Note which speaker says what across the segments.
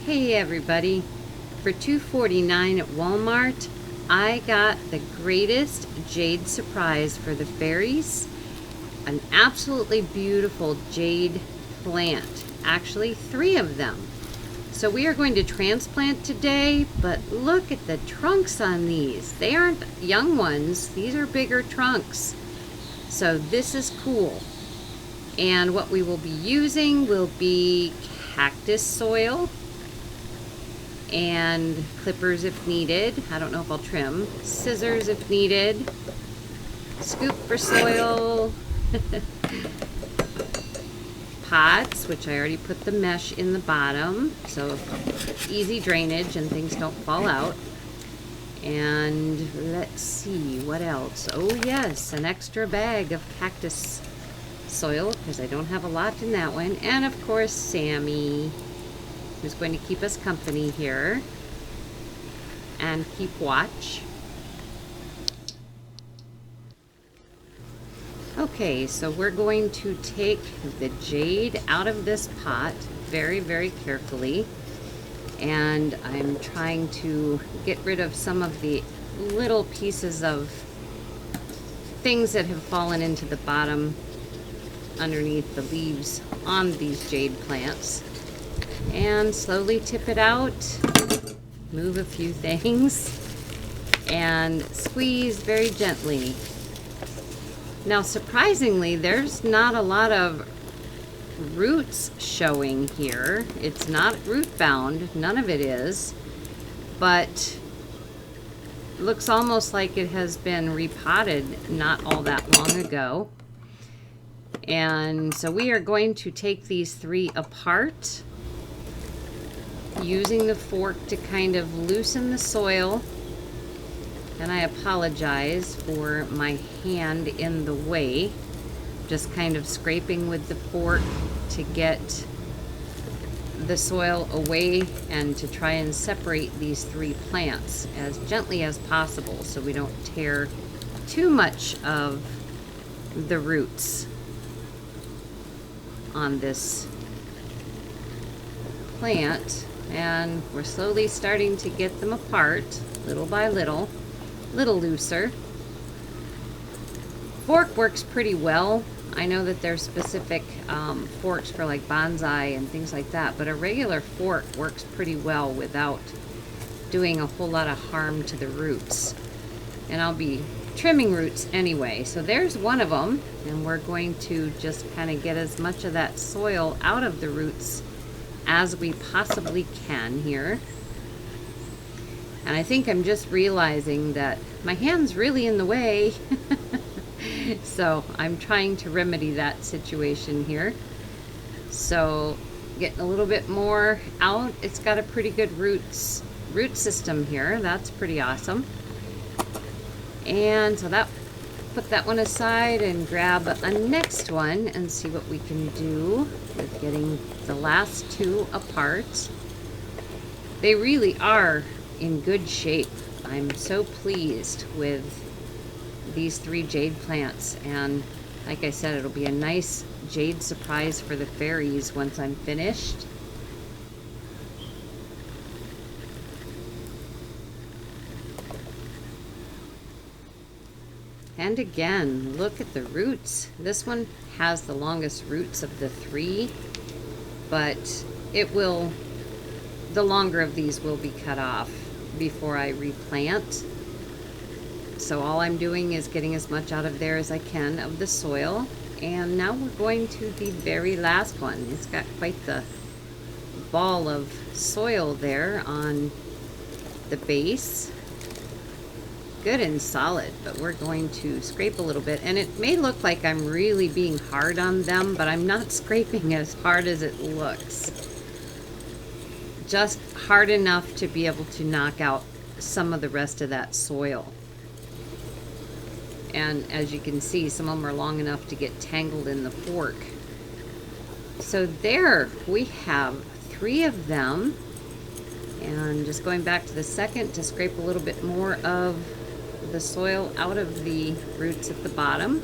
Speaker 1: Hey everybody, for $2.49 at Walmart, I got the greatest jade surprise for the fairies. An absolutely beautiful jade plant, actually 3 of them. So we are going to transplant today, but look at the trunks on these. They aren't young ones, these are bigger trunks. So this is cool. And what we will be using will be cactus soil and clippers if needed. I don't know if I'll trim. Scissors if needed. Scoop for soil. Pots, which I already put the mesh in the bottom, so easy drainage and things don't fall out. And let's see, what else? Oh yes, an extra bag of cactus soil, because I don't have a lot in that one. And of course, Sammy, who's going to keep us company here and keep watch. Okay, so we're going to take the jade out of this pot very, very carefully. And I'm trying to get rid of some of the little pieces of things that have fallen into the bottom underneath the leaves on these jade plants. And slowly tip it out, move a few things, and squeeze very gently. Now surprisingly, there's not a lot of roots showing here. It's not root bound, none of it is, but looks almost like it has been repotted not all that long ago. And so we are going to take these 3 apart, using the fork to kind of loosen the soil. And I apologize for my hand in the way. Just kind of scraping with the fork to get the soil away and to try and separate these 3 plants as gently as possible so we don't tear too much of the roots on this plant. And we're slowly starting to get them apart little by little, looser. Fork works pretty well. I know that there's specific forks for like bonsai and things like that, but a regular fork works pretty well without doing a whole lot of harm to the roots. And I'll be trimming roots anyway. So there's one of them, and we're going to just kind of get as much of that soil out of the roots as we possibly can here. And I think I'm just realizing that my hand's really in the way. So I'm trying to remedy that situation here. So getting a little bit more out. It's got a pretty good root system here. That's pretty awesome. And so that, put that one aside and grab a next one and see what we can do with getting the last 2 apart. They really are in good shape. I'm so pleased with these 3 jade plants, and like I said, it'll be a nice jade surprise for the fairies once I'm finished. And again, look at the roots. This one has the longest roots of the 3, but it will, the longer of these will be cut off before I replant. So all I'm doing is getting as much out of there as I can of the soil. And now we're going to the very last one. It's got quite the ball of soil there on the base. Good and solid, but we're going to scrape a little bit. And it may look like I'm really being hard on them, but I'm not scraping as hard as it looks. Just hard enough to be able to knock out some of the rest of that soil. And as you can see, some of them are long enough to get tangled in the fork. So there we have 3 of them. And just going back to the second to scrape a little bit more of the soil out of the roots at the bottom.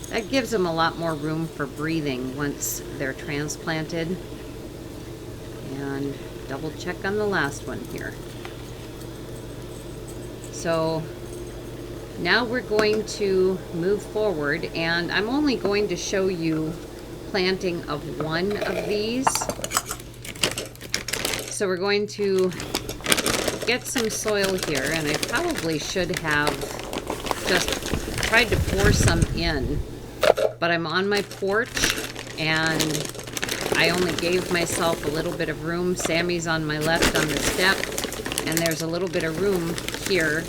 Speaker 1: That gives them a lot more room for breathing once they're transplanted. And double check on the last one here. So now we're going to move forward, and I'm only going to show you planting of one of these. So we're going to get some soil here, and I probably should have just tried to pour some in, but I'm on my porch and I only gave myself a little bit of room. Sammy's on my left on the step, and there's a little bit of room here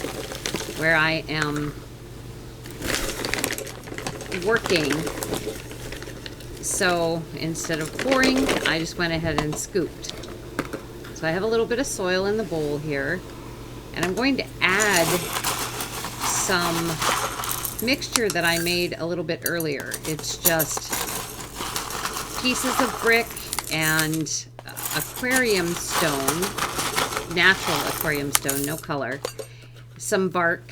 Speaker 1: where I am working. So instead of pouring, I just went ahead and scooped. So I have a little bit of soil in the bowl here, and I'm going to add some mixture that I made a little bit earlier. It's just pieces of brick and aquarium stone, natural aquarium stone, no color, some bark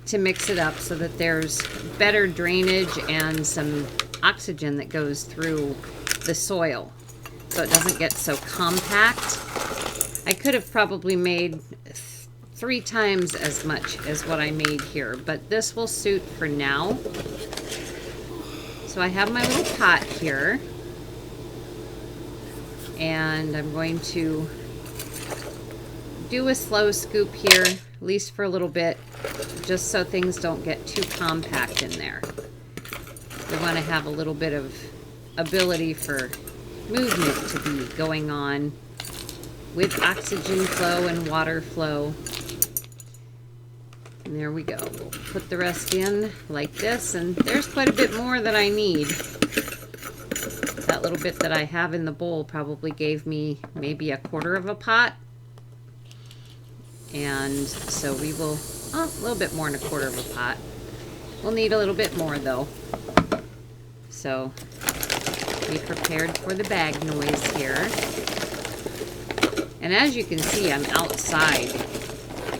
Speaker 1: to mix it up so that there's better drainage and some oxygen that goes through the soil so it doesn't get so compact. I could have probably made 3 times as much as what I made here, but this will suit for now. So I have my little pot here, and I'm going to do a slow scoop here, at least for a little bit, just so things don't get too compact in there. We want to have a little bit of ability for movement to be going on with oxygen flow and water flow. And there we go. We'll put the rest in like this, and there's quite a bit more that I need. That little bit that I have in the bowl probably gave me maybe 1/4 of a pot. And so we will, a little bit more than 1/4 of a pot. We'll need a little bit more though. So be prepared for the bag noise here. And as you can see, I'm outside.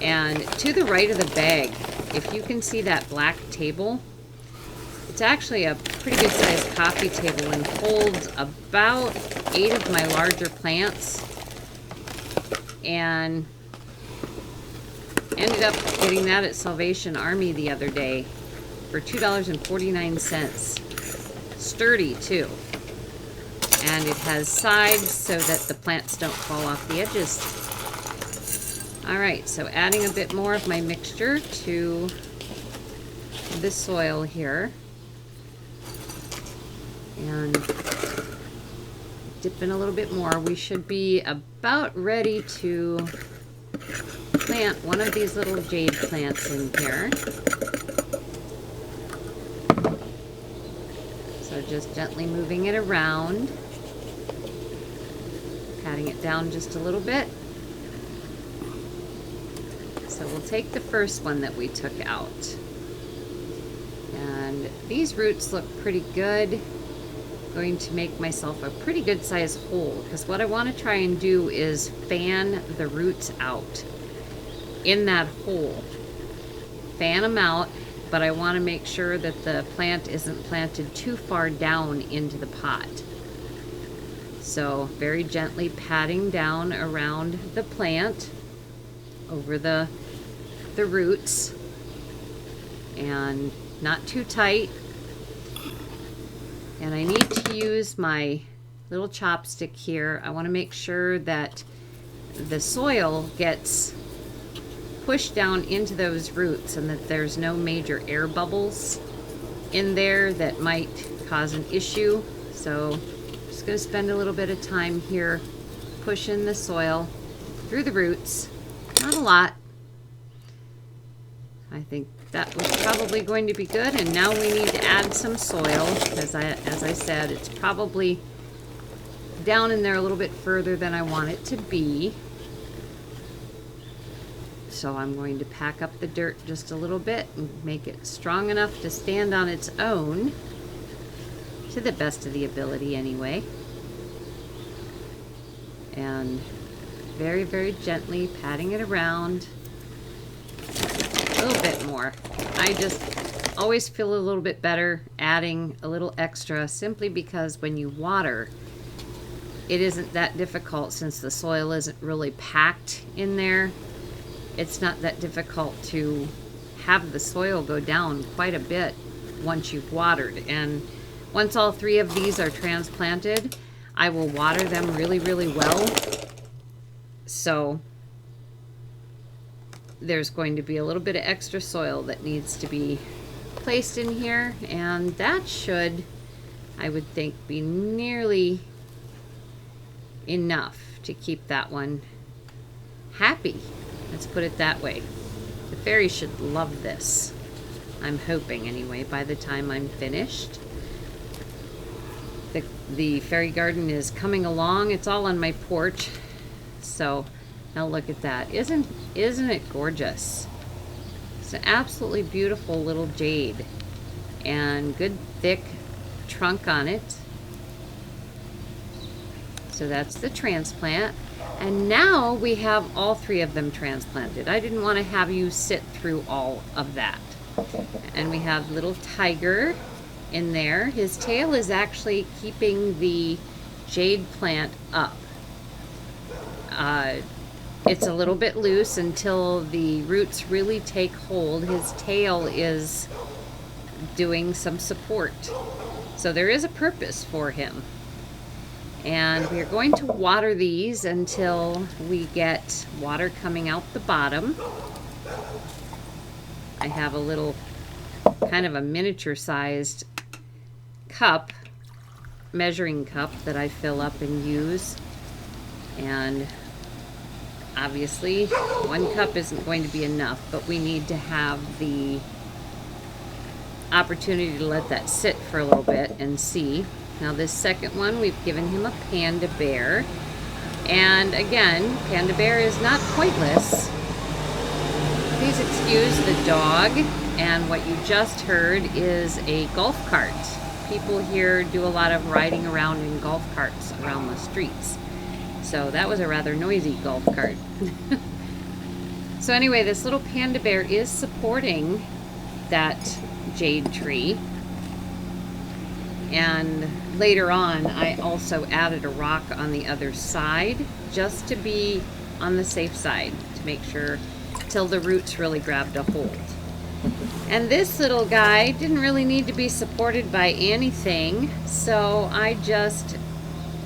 Speaker 1: And to the right of the bag, if you can see that black table, it's actually a pretty good sized coffee table and holds about 8 of my larger plants. And ended up getting that at Salvation Army the other day for $2.49. Sturdy too. And it has sides so that the plants don't fall off the edges. Alright, so adding a bit more of my mixture to the soil here. And dip in a little bit more. We should be about ready to plant one of these little jade plants in here. So just gently moving it around. Patting it down just a little bit. So we'll take the first one that we took out. And these roots look pretty good. Going to make myself a pretty good size hole, because what I want to try and do is fan the roots out in that hole. Fan them out, but I want to make sure that the plant isn't planted too far down into the pot. So very gently patting down around the plant over the roots, and not too tight. And I need to use my little chopstick here. I want to make sure that the soil gets pushed down into those roots and that there's no major air bubbles in there that might cause an issue. So I'm just going to spend a little bit of time here pushing the soil through the roots. Not a lot. I think that was probably going to be good. And now we need to add some soil, because as I said, it's probably down in there a little bit further than I want it to be. So I'm going to pack up the dirt just a little bit and make it strong enough to stand on its own, to the best of the ability anyway. And very, very gently patting it around. A little bit more. I just always feel a little bit better adding a little extra, simply because when you water, it isn't that difficult since the soil isn't really packed in there. It's not that difficult to have the soil go down quite a bit once you've watered. And once all 3 of these are transplanted, I will water them really, really well. So there's going to be a little bit of extra soil that needs to be placed in here, and that should, I would think, be nearly enough to keep that one happy. Let's put it that way. The fairies should love this. I'm hoping anyway, by the time I'm finished. The fairy garden is coming along. It's all on my porch. So now look at that. Isn't it gorgeous? It's an absolutely beautiful little jade, and good thick trunk on it. So that's the transplant. And now we have all 3 of them transplanted. I didn't want to have you sit through all of that. And we have little tiger in there. His tail is actually keeping the jade plant up. It's a little bit loose until the roots really take hold. His tail is doing some support. So there is a purpose for him. And we're going to water these until we get water coming out the bottom. I have a little, kind of a miniature sized cup, measuring cup, that I fill up and use. And obviously 1 cup isn't going to be enough, but we need to have the opportunity to let that sit for a little bit and see. Now this second one, we've given him a panda bear. And again, panda bear is not pointless. Please excuse the dog. And what you just heard is a golf cart. People here do a lot of riding around in golf carts around the streets. So that was a rather noisy golf cart. So anyway, this little panda bear is supporting that jade tree. And later on, I also added a rock on the other side just to be on the safe side, to make sure till the roots really grabbed a hold. And this little guy didn't really need to be supported by anything, so I just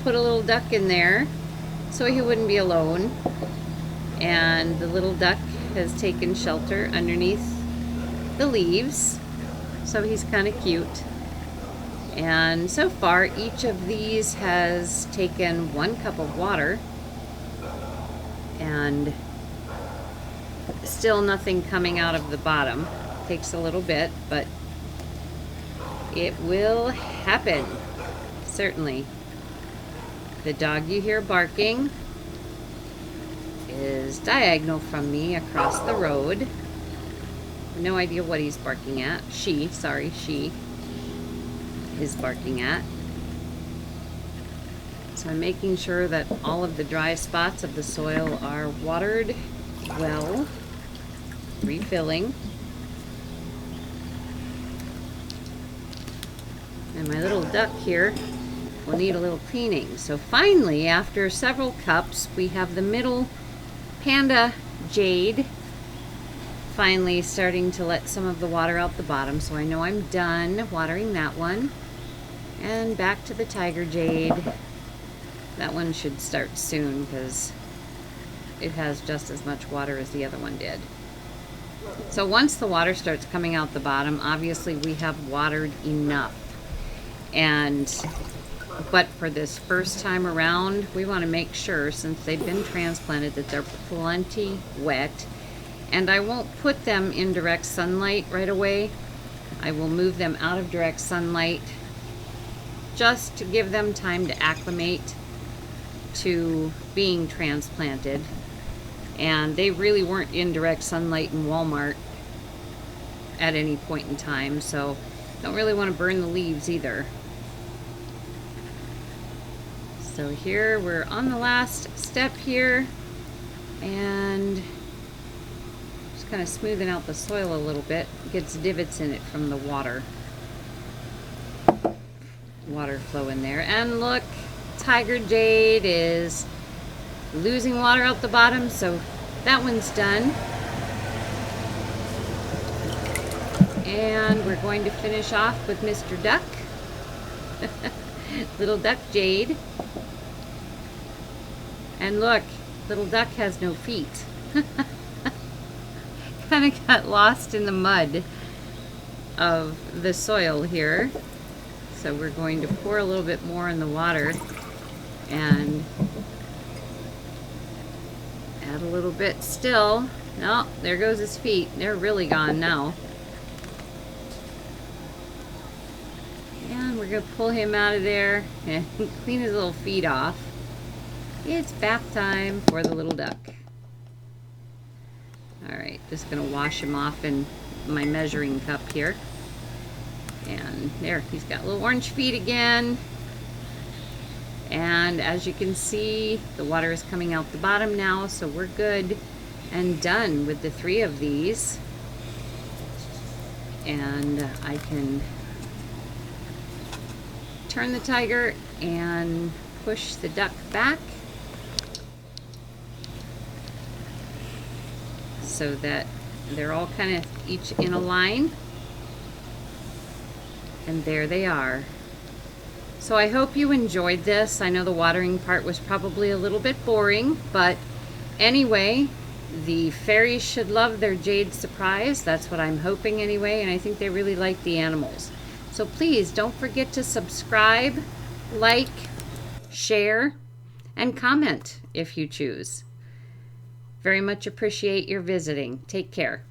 Speaker 1: put a little duck in there so he wouldn't be alone. And the little duck has taken shelter underneath the leaves, so he's kind of cute. And so far, each of these has taken 1 cup of water, and still nothing coming out of the bottom. Takes a little bit, but it will happen, certainly. The dog you hear barking is diagonal from me across the road. No idea what he's barking at. She is barking at. So I'm making sure that all of the dry spots of the soil are watered well, refilling. And my little duck here will need a little cleaning. So finally, after several cups, we have the middle panda jade finally starting to let some of the water out the bottom. So I know I'm done watering that one. And back to the tiger jade. That one should start soon because it has just as much water as the other one did. So once the water starts coming out the bottom, obviously we have watered enough. But for this first time around, we want to make sure, since they've been transplanted, that they're plenty wet. And I won't put them in direct sunlight right away. I will move them out of direct sunlight just to give them time to acclimate to being transplanted. And they really weren't in direct sunlight in Walmart at any point in time, so don't really want to burn the leaves either. So here we're on the last step here, and just kind of smoothing out the soil a little bit. It gets divots in it from the water flow in there. And look, tiger jade is losing water out the bottom, so that one's done. And we're going to finish off with Mr. Duck. Little Duck Jade. And look, Little Duck has no feet. Kind of got lost in the mud of the soil here. So we're going to pour a little bit more in the water and add a little bit still. No, there goes his feet. They're really gone now. And we're going to pull him out of there and clean his little feet off. It's bath time for the little duck. Alright, just going to wash him off in my measuring cup here. And there, he's got little orange feet again. And as you can see, the water is coming out the bottom now, so we're good and done with the 3 of these. And I can turn the tiger and push the duck back so that they're all kind of each in a line. And there they are. So I hope you enjoyed this. I know the watering part was probably a little bit boring, but anyway, the fairies should love their Jade surprise. That's what I'm hoping anyway, and I think they really like the animals. So please don't forget to subscribe, like, share, and comment if you choose. Very much appreciate your visiting. Take care.